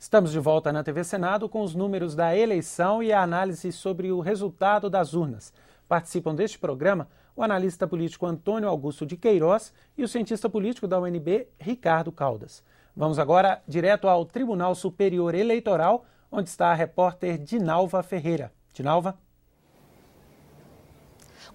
Estamos de volta na TV Senado com os números da eleição e a análise sobre o resultado das urnas. Participam deste programa o analista político Antônio Augusto de Queiroz e o cientista político da UNB, Ricardo Caldas. Vamos agora direto ao Tribunal Superior Eleitoral, onde está a repórter Dinalva Ferreira. Dinalva?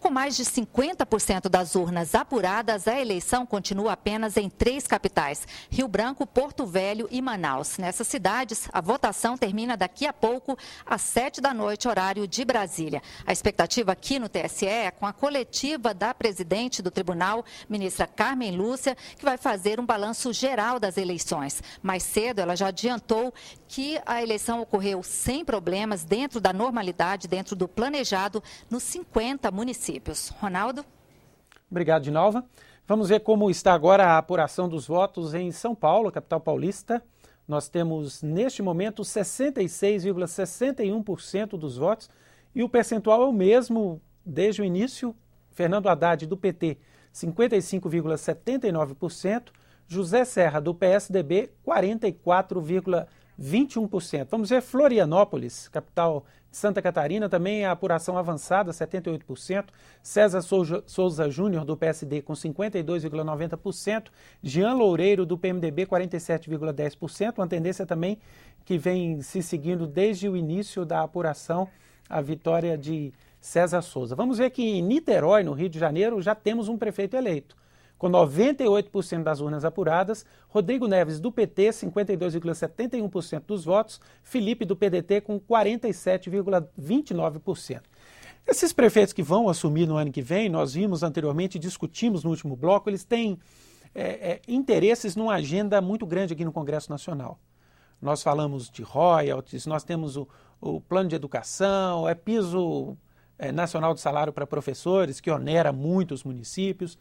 Com mais de 50% das urnas apuradas, a eleição continua apenas em 3 capitais: Rio Branco, Porto Velho e Manaus. Nessas cidades, a votação termina daqui a pouco, às 19h, horário de Brasília. A expectativa aqui no TSE é com a coletiva da presidente do tribunal, ministra Carmen Lúcia, que vai fazer um balanço geral das eleições. Mais cedo, ela já adiantou que a eleição ocorreu sem problemas, dentro da normalidade, dentro do planejado, nos 50 municípios. Ronaldo? Obrigado, Dinalva. Vamos ver como está agora a apuração dos votos em São Paulo, capital paulista. Nós temos, neste momento, 66,61% dos votos e o percentual é o mesmo desde o início. Fernando Haddad, do PT, 55,79%. José Serra, do PSDB, 44,21%. Vamos ver Florianópolis, capital de Santa Catarina, também a apuração avançada, 78%. César Souza Júnior, do PSD, com 52,90%. Jean Loureiro, do PMDB, 47,10%. Uma tendência também que vem se seguindo desde o início da apuração, a vitória de César Souza. Vamos ver que em Niterói, no Rio de Janeiro, já temos um prefeito eleito. Com 98% das urnas apuradas, Rodrigo Neves, do PT, 52,71% dos votos, Felipe, do PDT, com 47,29%. Esses prefeitos que vão assumir no ano que vem, nós vimos anteriormente, discutimos no último bloco, eles têm interesses numa agenda muito grande aqui no Congresso Nacional. Nós falamos de royalties, nós temos o plano de educação, piso nacional de salário para professores, que onera muito os municípios.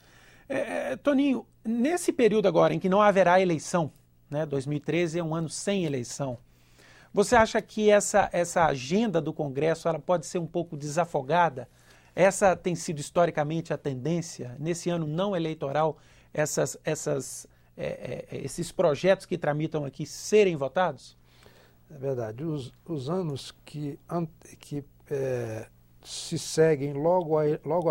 Toninho, nesse período agora em que não haverá eleição, né, 2013 é um ano sem eleição, você acha que essa agenda do Congresso ela pode ser um pouco desafogada? Essa tem sido historicamente a tendência, nesse ano não eleitoral, esses projetos que tramitam aqui serem votados? É verdade. Os anos que se seguem logo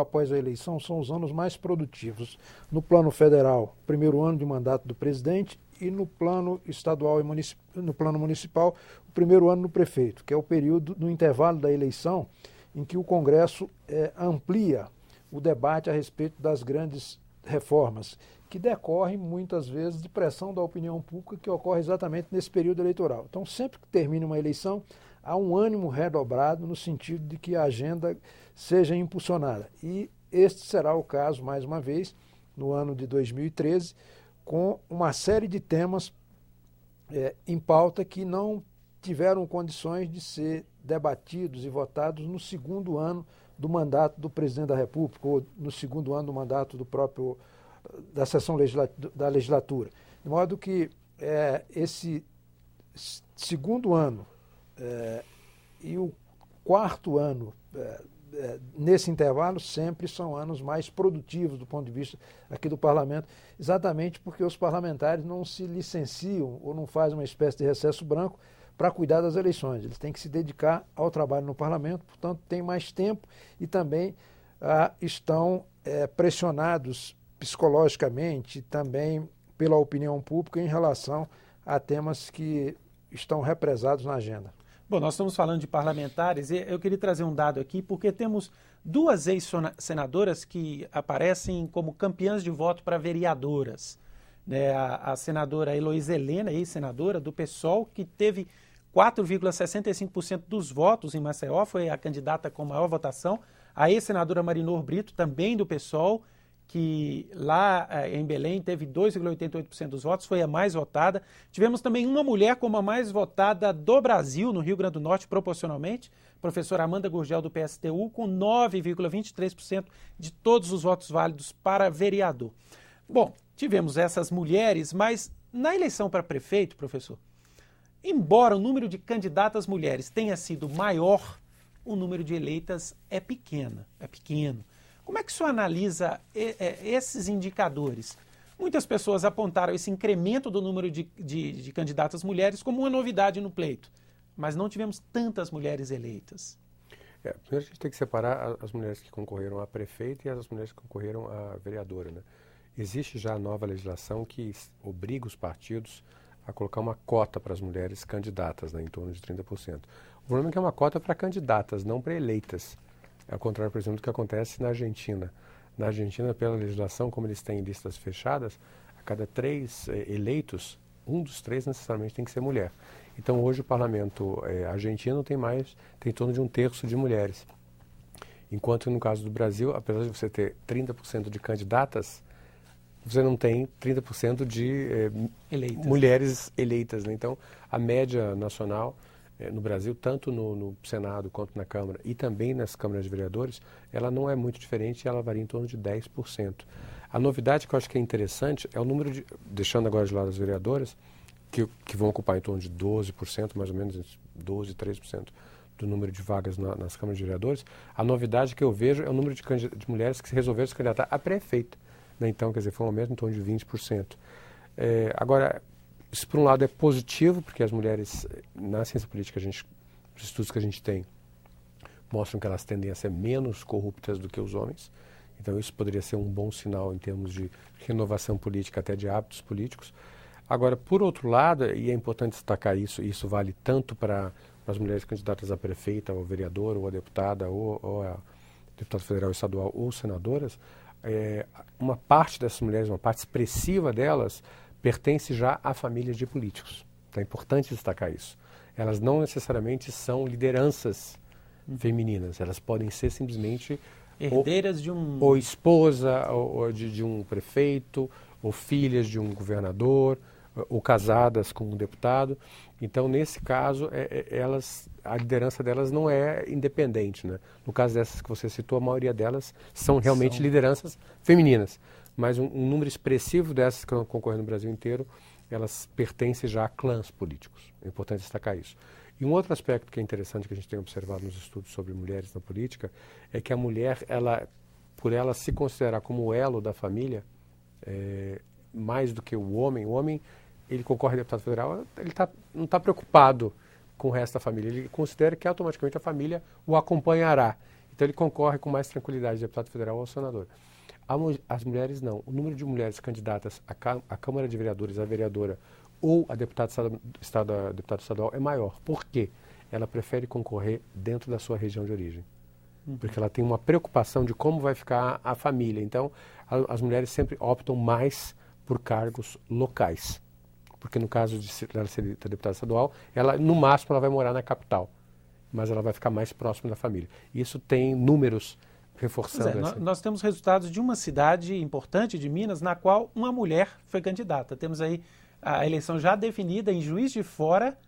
após a eleição são os anos mais produtivos. No plano federal, primeiro ano de mandato do presidente, e no plano estadual e no plano municipal, o primeiro ano do prefeito, que é o período no intervalo da eleição em que o Congresso amplia o debate a respeito das grandes reformas, que decorrem muitas vezes de pressão da opinião pública que ocorre exatamente nesse período eleitoral. Então, sempre que termina uma eleição, há um ânimo redobrado no sentido de que a agenda seja impulsionada. E este será o caso, mais uma vez, no ano de 2013, com uma série de temas em pauta que não tiveram condições de ser debatidos e votados no segundo ano do mandato do presidente da República ou no segundo ano do mandato da sessão da legislatura. De modo que esse segundo ano e o quarto ano, nesse intervalo, sempre são anos mais produtivos do ponto de vista aqui do parlamento, exatamente porque os parlamentares não se licenciam ou não fazem uma espécie de recesso branco para cuidar das eleições. Eles têm que se dedicar ao trabalho no parlamento, portanto, têm mais tempo e também estão pressionados psicologicamente, também pela opinião pública em relação a temas que estão represados na agenda. Bom, nós estamos falando de parlamentares e eu queria trazer um dado aqui, porque temos 2 ex-senadoras que aparecem como campeãs de voto para vereadoras. A senadora Heloísa Helena, ex-senadora do PSOL, que teve 4,65% dos votos em Maceió, foi a candidata com maior votação. A ex-senadora Marinor Brito, também do PSOL, que lá em Belém teve 2,88% dos votos, foi a mais votada. Tivemos também uma mulher como a mais votada do Brasil, no Rio Grande do Norte, proporcionalmente, professora Amanda Gurgel, do PSTU, com 9,23% de todos os votos válidos para vereador. Bom, tivemos essas mulheres, mas na eleição para prefeito, professor, embora o número de candidatas mulheres tenha sido maior, o número de eleitas é pequeno. Como é que o senhor analisa esses indicadores? Muitas pessoas apontaram esse incremento do número de candidatas mulheres como uma novidade no pleito, mas não tivemos tantas mulheres eleitas. Primeiro a gente tem que separar as mulheres que concorreram a prefeito e as mulheres que concorreram a vereadora, né? Existe já a nova legislação que obriga os partidos a colocar uma cota para as mulheres candidatas, né, em torno de 30%. O problema é que é uma cota para candidatas, não para eleitas. Ao contrário, por exemplo, do que acontece na Argentina. Na Argentina, pela legislação, como eles têm listas fechadas, a cada 3 eleitos, um dos 3 necessariamente tem que ser mulher. Então, hoje o parlamento argentino tem em torno de 1/3 de mulheres. Enquanto no caso do Brasil, apesar de você ter 30% de candidatas, você não tem 30% de mulheres eleitas, né? Então, a média nacional no Brasil, tanto no Senado quanto na Câmara e também nas câmaras de vereadores, ela não é muito diferente, ela varia em torno de 10%. A novidade que eu acho que é interessante é o número de, deixando agora de lado as vereadoras, que vão ocupar em torno de 12%, mais ou menos 12%, 13% do número de vagas nas câmaras de vereadores. A novidade que eu vejo é o número de mulheres que resolveram se candidatar a prefeita, né? Então, quer dizer, foi um aumento em torno de 20%. Agora, isso por um lado é positivo, porque as mulheres, na ciência política, os estudos que a gente tem mostram que elas tendem a ser menos corruptas do que os homens. Então isso poderia ser um bom sinal em termos de renovação política, até de hábitos políticos. Agora, por outro lado, e é importante destacar isso, e isso vale tanto para as mulheres candidatas a prefeita, ou vereadora, ou a deputada, ou a deputada federal, estadual, ou senadoras, uma parte dessas mulheres, uma parte expressiva delas, pertence já a famílias de políticos. Então é importante destacar isso. Elas não necessariamente são lideranças femininas, elas podem ser simplesmente herdeiras ou esposa ou de um prefeito, ou filhas de um governador, ou casadas com um deputado. Então, nesse caso, a liderança delas não é independente, né? No caso dessas que você citou, a maioria delas são realmente lideranças femininas. Mas um número expressivo dessas que concorrem no Brasil inteiro, elas pertencem já a clãs políticos. É importante destacar isso. E um outro aspecto que é interessante que a gente tem observado nos estudos sobre mulheres na política é que a mulher, por ela se considerar como o elo da família, mais do que o homem, ele concorre a deputado federal, ele não está preocupado com o resto da família. Ele considera que automaticamente a família o acompanhará. Então ele concorre com mais tranquilidade de deputado federal ou senador. As mulheres não. O número de mulheres candidatas à Câmara de Vereadores, à vereadora ou a deputado estadual é maior. Por quê? Ela prefere concorrer dentro da sua região de origem. Porque ela tem uma preocupação de como vai ficar a família. Então, as mulheres sempre optam mais por cargos locais. Porque no caso de ela ser deputada estadual, no máximo ela vai morar na capital. Mas ela vai ficar mais próxima da família. Isso tem números reforçando nós temos resultados de uma cidade importante de Minas, na qual uma mulher foi candidata. Temos aí a eleição já definida em Juiz de Fora,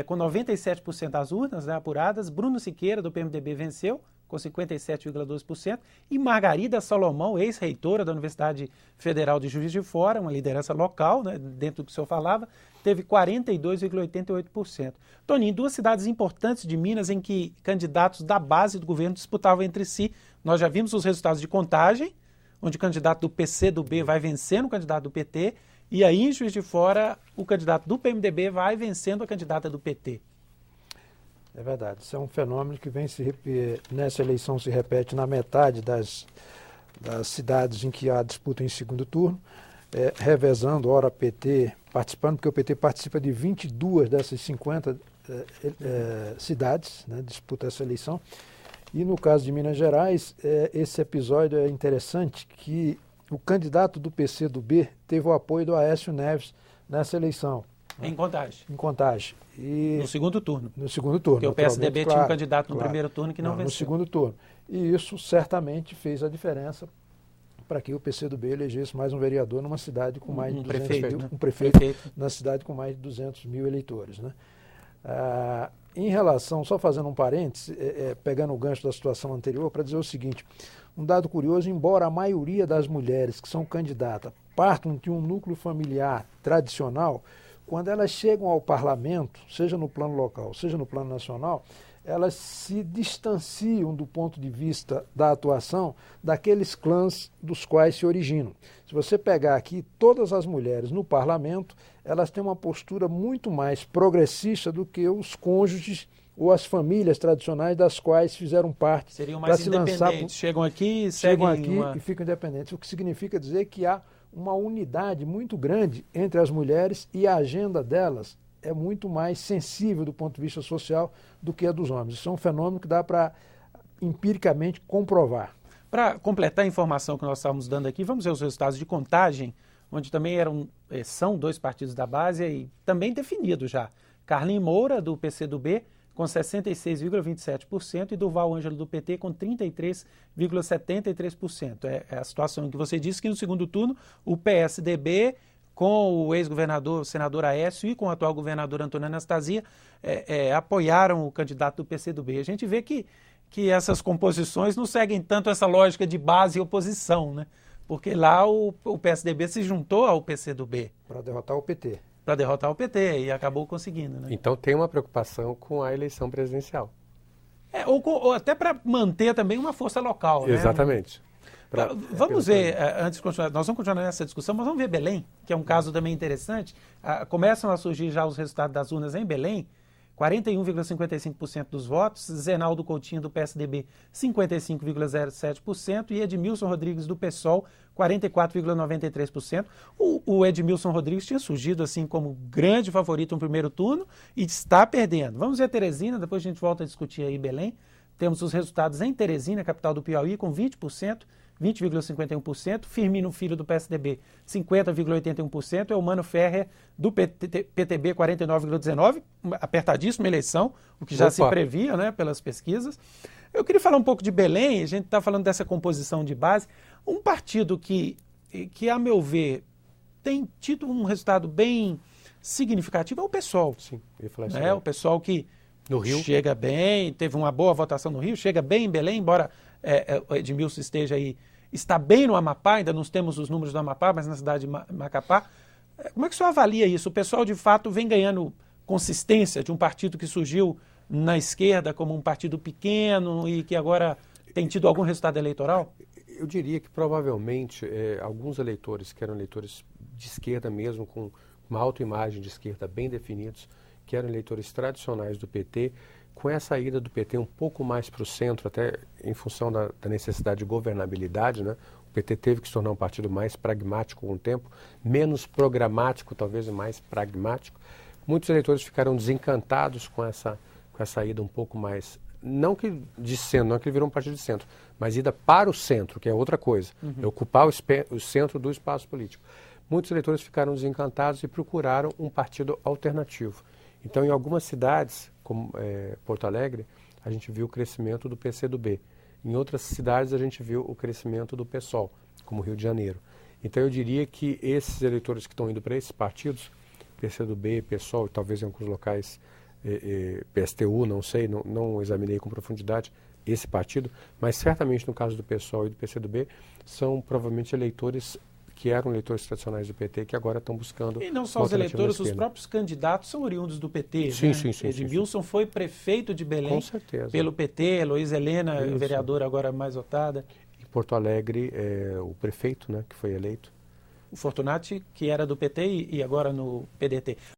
com 97% das urnas, né, apuradas. Bruno Siqueira, do PMDB, venceu, com 57,12%. E Margarida Salomão, ex-reitora da Universidade Federal de Juiz de Fora, uma liderança local, né, dentro do que o senhor falava, teve 42,88%. Toninho, duas cidades importantes de Minas em que candidatos da base do governo disputavam entre si. Nós já vimos os resultados de Contagem, onde o candidato do PCdoB vai vencendo o candidato do PT, e aí em Juiz de Fora o candidato do PMDB vai vencendo a candidata do PT. É verdade, isso é um fenômeno que nessa eleição se repete na metade das cidades em que há disputa em segundo turno, revezando, ora PT participando, porque o PT participa de 22 dessas 50 cidades, né, disputa essa eleição. E no caso de Minas Gerais, esse episódio é interessante, que o candidato do PCdoB teve o apoio do Aécio Neves nessa eleição. Em Contagem. Em Contagem. No segundo turno. No segundo turno. Porque o PSDB tinha um candidato no primeiro turno que não venceu. No segundo turno. E isso certamente fez a diferença para que o PCdoB elegesse mais um vereador numa cidade com mais de 200 mil, né? um prefeito na cidade com mais de 200 mil eleitores, né? Em relação, só fazendo um parênteses, pegando o gancho da situação anterior, para dizer o seguinte, um dado curioso, embora a maioria das mulheres que são candidatas partam de um núcleo familiar tradicional, quando elas chegam ao parlamento, seja no plano local, seja no plano nacional, elas se distanciam do ponto de vista da atuação daqueles clãs dos quais se originam. Se você pegar aqui todas as mulheres no parlamento, elas têm uma postura muito mais progressista do que os cônjuges ou as famílias tradicionais das quais fizeram parte. Seriam mais independentes, chegam aqui e ficam independentes, o que significa dizer que há uma unidade muito grande entre as mulheres e a agenda delas é muito mais sensível do ponto de vista social do que a dos homens. Isso é um fenômeno que dá para empiricamente comprovar. Para completar a informação que nós estávamos dando aqui, vamos ver os resultados de contagem, onde também são 2 partidos da base e também definido já. Carlinhos Moura, do PCdoB, com 66,27% e Durval Ângelo, do PT, com 33,73%. É a situação que você disse que no segundo turno o PSDB, com o ex-governador, o senador Aécio, e com o atual governador Antônio Anastasia, apoiaram o candidato do PCdoB. A gente vê que essas composições não seguem tanto essa lógica de base e oposição, né? Porque lá o PSDB se juntou ao PCdoB. Para derrotar o PT. Para derrotar o PT e acabou conseguindo, né? Então tem uma preocupação com a eleição presidencial. Ou até para manter também uma força local, né? Exatamente. Vamos ver, antes de continuar, nós vamos continuar nessa discussão, mas vamos ver Belém, que é um caso também interessante. Começam a surgir já os resultados das urnas em Belém. 41,55% dos votos, Zenaldo Coutinho, do PSDB, 55,07% e Edmilson Rodrigues, do PSOL, 44,93%. O Edmilson Rodrigues tinha surgido assim como grande favorito no primeiro turno e está perdendo. Vamos ver Teresina, depois a gente volta a discutir aí Belém. Temos os resultados em Teresina, capital do Piauí, com 20%, 20,51%, Firmino Filho, do PSDB, 50,81%, Eumano Ferrer, do PTB, 49,19%, apertadíssima eleição, o que já se previa, né, pelas pesquisas. Eu queria falar um pouco de Belém, a gente está falando dessa composição de base, um partido que, a meu ver, tem tido um resultado bem significativo é o PSOL. Sim, eu ia falar isso. O PSOL que no Rio chega bem, teve uma boa votação no Rio, chega bem em Belém, embora o Edmilson esteja aí, está bem no Amapá, ainda não temos os números do Amapá, mas na cidade de Macapá. Como é que o senhor avalia isso? O pessoal, de fato, vem ganhando consistência de um partido que surgiu na esquerda como um partido pequeno e que agora tem tido algum resultado eleitoral? Eu diria que provavelmente alguns eleitores, que eram eleitores de esquerda mesmo, com uma autoimagem de esquerda bem definidos, que eram eleitores tradicionais do PT, com essa ida do PT um pouco mais para o centro, até em função da necessidade de governabilidade, né? O PT teve que se tornar um partido mais pragmático com o tempo, menos programático, talvez, e mais pragmático. Muitos eleitores ficaram desencantados com essa ida um pouco mais, não que de centro, não que ele virou um partido de centro, mas ida para o centro, que é outra coisa, ocupar o centro do espaço político. Muitos eleitores ficaram desencantados e procuraram um partido alternativo. Então, em algumas cidades, como Porto Alegre, a gente viu o crescimento do PCdoB. Em outras cidades, a gente viu o crescimento do PSOL, como Rio de Janeiro. Então, eu diria que esses eleitores que estão indo para esses partidos, PCdoB, PSOL, e talvez em alguns locais PSTU, não sei, não examinei com profundidade esse partido, mas certamente no caso do PSOL e do PCdoB, são provavelmente eleitores que eram eleitores tradicionais do PT, que agora estão buscando... E não só os eleitores, os próprios candidatos são oriundos do PT. Sim, né? sim. Edmilson foi prefeito de Belém. Com certeza. Pelo PT, Heloísa Helena, vereadora agora mais votada. Em Porto Alegre, o prefeito, né, que foi eleito. O Fortunati, que era do PT e agora no PDT.